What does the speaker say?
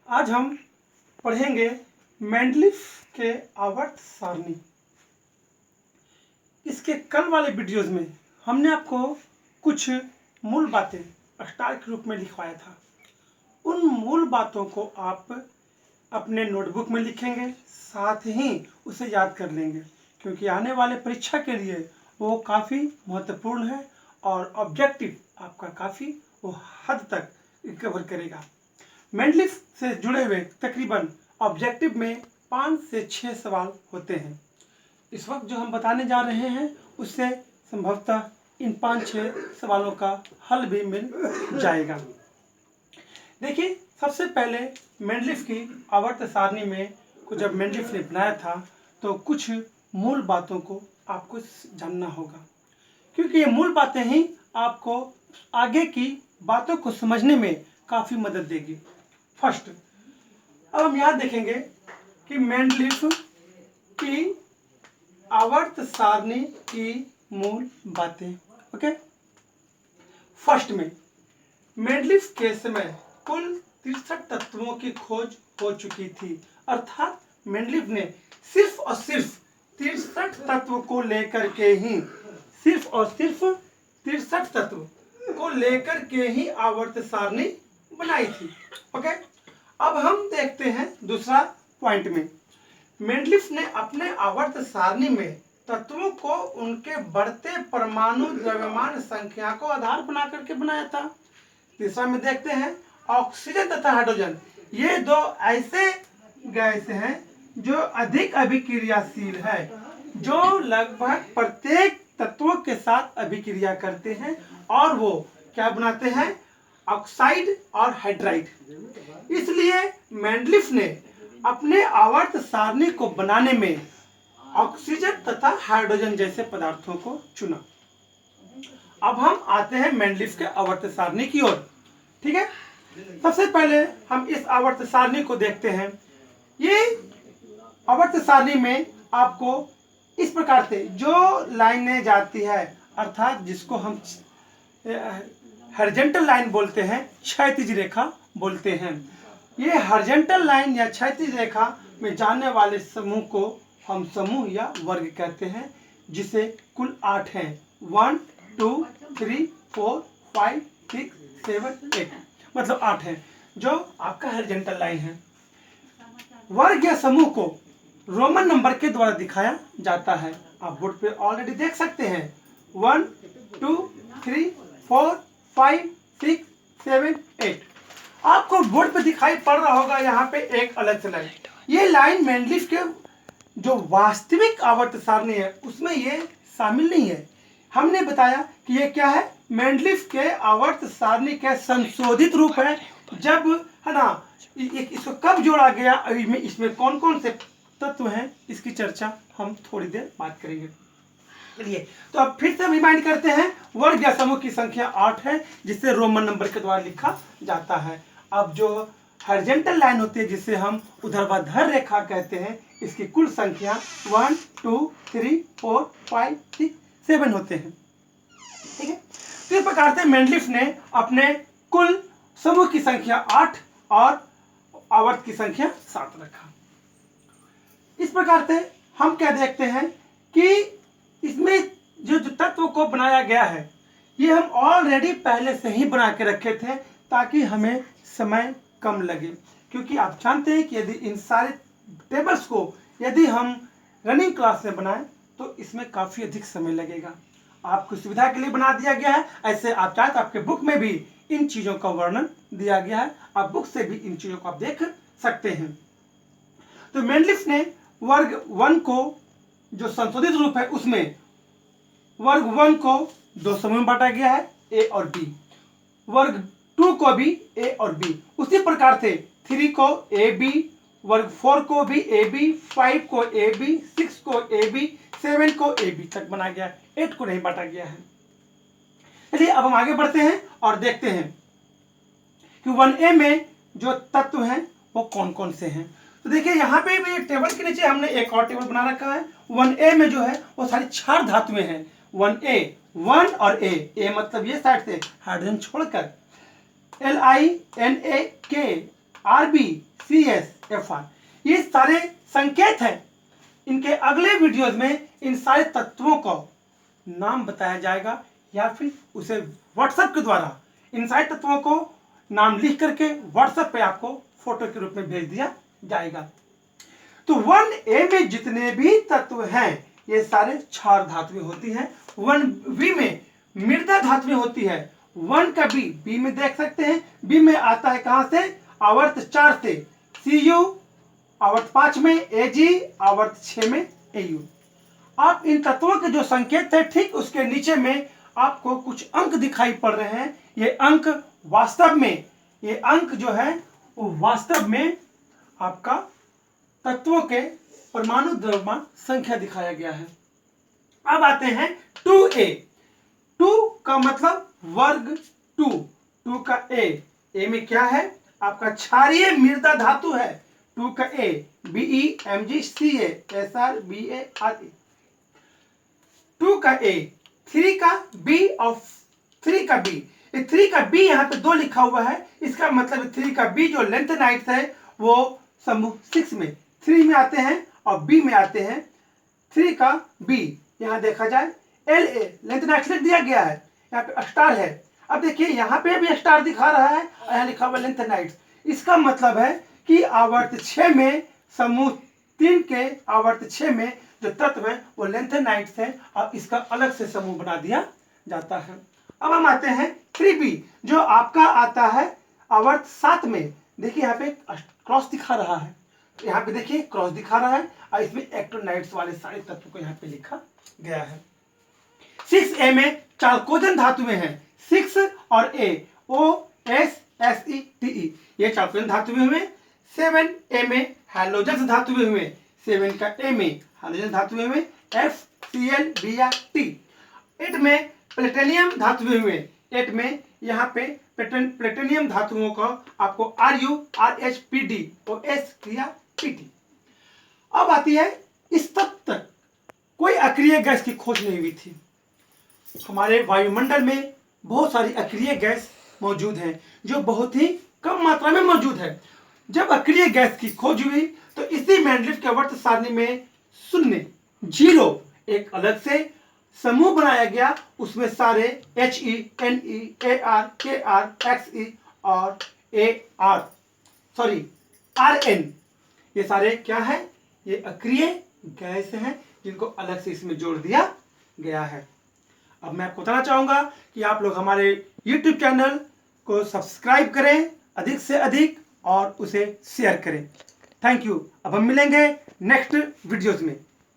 आज हम पढ़ेंगे मेंडलीफ के आवर्त सारणी। इसके कल वाले वीडियोस में हमने आपको कुछ मूल बातें स्टार के रूप में लिखवाया था। उन मूल बातों को आप अपने नोटबुक में लिखेंगे, साथ ही उसे याद कर लेंगे, क्योंकि आने वाले परीक्षा के लिए वो काफ़ी महत्वपूर्ण है और ऑब्जेक्टिव आपका काफ़ी वो हद तक कवर करेगा। मेंडलीफ से जुड़े हुए तकरीबन ऑब्जेक्टिव में 5 से 6 सवाल होते हैं। इस वक्त जो हम बताने जा रहे हैं उससे संभवतः इन 5-6 सवालों का हल भी मिल जाएगा। देखिए, सबसे पहले मेंडलीफ की आवर्त सारणी में जब मेंडलीफ ने बनाया था तो कुछ मूल बातों को आपको जानना होगा, क्योंकि ये मूल बातें ही आपको आगे की बातों को समझने में काफ़ी मदद देगी। फर्स्ट, अब हम यहाँ देखेंगे कि मेंडलीफ की आवर्त सारणी की मूल बातें। ओके, फर्स्ट में मेंडलीफ के समय कुल 63 तत्वों की खोज हो चुकी थी, अर्थात मेंडलीफ ने सिर्फ और सिर्फ 63 तत्व को लेकर के ही सिर्फ और सिर्फ 63 तत्व को लेकर के ही आवर्त सारणी बनाई थी। ओके, अब हम देखते हैं दूसरा पॉइंट में मेंडलीफ ने अपने आवर्त सारणी में तत्वों को उनके बढ़ते परमाणु द्रव्यमान संख्या को आधार बना करके बनाया था। तीसरा में देखते हैं ऑक्सीजन तथा हाइड्रोजन, ये दो ऐसे गैस हैं जो अधिक अभिक्रियाशील है, जो लगभग प्रत्येक तत्वों के साथ अभिक्रिया करते हैं और वो क्या बनाते हैं, ऑक्साइड और हाइड्राइड। इसलिए मेंडलीफ ने अपने आवर्त सारणी को बनाने में ऑक्सीजन तथा हाइड्रोजन जैसे पदार्थों को चुना। अब हम आते हैं मेंडलीफ के आवर्त सारणी की ओर। ठीक है, सबसे पहले हम इस आवर्त सारणी को देखते हैं। ये आवर्त सारणी में आपको इस प्रकार से जो लाइनें जाती है, अर्थात जिसको हम हॉरिजॉन्टल लाइन बोलते हैं, क्षैतिज रेखा बोलते हैं। ये हॉरिजॉन्टल लाइन या क्षैतिज रेखा में जाने वाले समूह को हम समूह या वर्ग कहते हैं, जिसे कुल 8 हैं। 1 2 3 4 5 6 7 8, मतलब 8 हैं जो आपका हॉरिजॉन्टल लाइन है। वर्ग या समूह को रोमन नंबर के द्वारा दिखाया जाता है। आप बोर्ड पे ऑलरेडी देख सकते हैं 1 2 3 4 5 6 7 8। आपको बोर्ड पे दिखाई पड़ रहा होगा यहाँ पे एक अलग से लाइन। ये लाइन मेंडलीफ के जो वास्तविक आवर्त सारणी है उसमें ये शामिल नहीं है। हमने बताया कि ये क्या है, मेंडलीफ के आवर्त सारणी के संशोधित रूप है। जब है ना, इसको कब जोड़ा गया, इसमें कौन कौन से तत्व हैं, इसकी चर्चा हम थोड़ी देर बात करेंगे। चलिए, तो अब फिर से रिमाइंड करते हैं, वर्ग या समूह की संख्या 8 है, जिसे रोमन नंबर के द्वारा लिखा जाता है। अब जो हॉरिजॉन्टल लाइन होती है, जिसे हम ऊर्ध्वाधर रेखा कहते हैं, इसकी कुल संख्या 1 2 3 4 5 6 7 होते हैं। ठीक है, तो इस प्रकार से मेंडलीफ ने अपने कुल समूह की संख्या 8 और आवर्त की संख्या 7 रखा। इस प्रकार से हम क्या देखते हैं कि इसमें जो तत्व को बनाया गया है, ये हम ऑलरेडी पहले से ही बना के रखे थे, ताकि हमें समय कम लगे। क्योंकि आप जानते हैं कि यदि इन सारे टेबल्स को यदि हम रनिंग क्लास में बनाएं तो इसमें काफ़ी अधिक समय लगेगा। आपको सुविधा के लिए बना दिया गया है। ऐसे आप चाहे तो आपके बुक में भी इन चीज़ों का वर्णन दिया गया है, आप बुक से भी इन चीज़ों को आप देख सकते हैं। तो मेंडलीफ ने वर्ग 1 को जो संशोधित रूप है, उसमें वर्ग 1 को 2 समूह में बांटा गया है, ए और बी। वर्ग 2 को भी ए और बी। उसी प्रकार से 3 को ए बी, वर्ग 4 को भी ए बी, 5 को ए बी, 6 को ए बी, 7 को ए बी तक बना गया, 8 को नहीं बांटा गया है। चलिए, अब हम आगे बढ़ते हैं और देखते हैं कि 1A में जो तत्व हैं वो कौन कौन से हैं। तो देखिए, यहाँ पे भी टेबल के नीचे हमने एक और टेबल बना रखा है। 1A में जो है वो सारी 4 धातुएं हैं। 1A, 1 और ए मतलब ये साइड से हाइड्रोजन छोड़कर, LI NA K RB CSFR। ये सारे संकेत हैं। इनके अगले वीडियोस में इन सारे तत्वों को नाम बताया जाएगा या फिर उसे व्हाट्सएप के द्वारा इन सारे तत्वों को नाम लिख करके व्हाट्सएप पे आपको फोटो के रूप में भेज दिया जाएगा। तो 1A में जितने भी तत्व हैं ये सारे क्षार धातुएं होती हैं। 1B में मृदा धातुएं होती है। 1 का बी में देख सकते हैं, बी में आता है कहां से, आवर्त 4 से Cu, आवर्त 5 में Ag, आवर्त 6 में Au। आप इन तत्वों के जो संकेत है ठीक उसके नीचे में आपको कुछ अंक दिखाई पड़ रहे हैं। ये अंक वास्तव में, ये अंक जो है वो वास्तव में आपका तत्वों के परमाणु द्रव्यमान संख्या दिखाया गया है। अब आते हैं 2A। 2 का मतलब वर्ग 2। 2 का ए में क्या है, आपका क्षारीय मृदा धातु है। 2 का ए Be Mg Ca Sr Ba Re। 2 का ए। 3 का बी और 3 का बी, 3 का बी यहाँ पे 2 लिखा हुआ है। इसका मतलब 3 का बी जो लेंथेनाइट्स है वो समूह 6 में 3 में आते हैं और बी में आते हैं। 3 का बी यहाँ देखा जाए La लेंथेनाइट्स लिख दिया गया है, यहाँ पे स्टार है। अब देखिए यहाँ पे भी स्टार दिखा रहा है और यहाँ लिखा हुआ लेंथेनाइट्स। इसका मतलब है कि आवर्त 6 में समूह 3 के आवर्त 6 में जो तत्व है वो लेंथेनाइट्स है और इसका अलग से समूह बना दिया जाता है। अब हम आते हैं 3B जो आपका आता है आवर्त 7 में। देखिए यहाँ पे क्रॉस दिखा रहा है, यहाँ पे देखिए क्रॉस दिखा रहा है और इसमें एक्टिनाइट्स वाले सारे तत्व को यहाँ पे लिखा गया है। 6A में चाल्कोजन धातुएं हैं, 6 और A OSSETE ये चाल्कोजन धातुएं हुए। 7A में हैलोजन धातुएं हुए, 7 का A में हाइड्रोजन धातुएं हुए FClBr। 8 में प्लेटिनियम धातुएं हुए। 8 में यहाँ पे प्लेटिनियम धातुओं का आपको Ru RHPD OS क्रिया PT। अब आती है इस तक कोई अक्रिय गैस की खोज नहीं हुई थी। हमारे वायुमंडल में बहुत सारी अक्रिय गैस मौजूद हैं जो बहुत ही कम मात्रा में मौजूद है। जब अक्रिय गैस की खोज हुई तो इसी मेंडलीव के वर्त सारणी में 0 0 एक अलग से समूह बनाया गया। उसमें सारे He Ne Ar Kr Xe और Rn ये सारे क्या है, ये अक्रिय गैस हैं जिनको अलग से इसमें जोड़ दिया गया है। अब मैं आपको बताना चाहूंगा कि आप लोग हमारे YouTube चैनल को सब्सक्राइब करें अधिक से अधिक और उसे शेयर करें। Thank you. अब हम मिलेंगे नेक्स्ट वीडियोस में।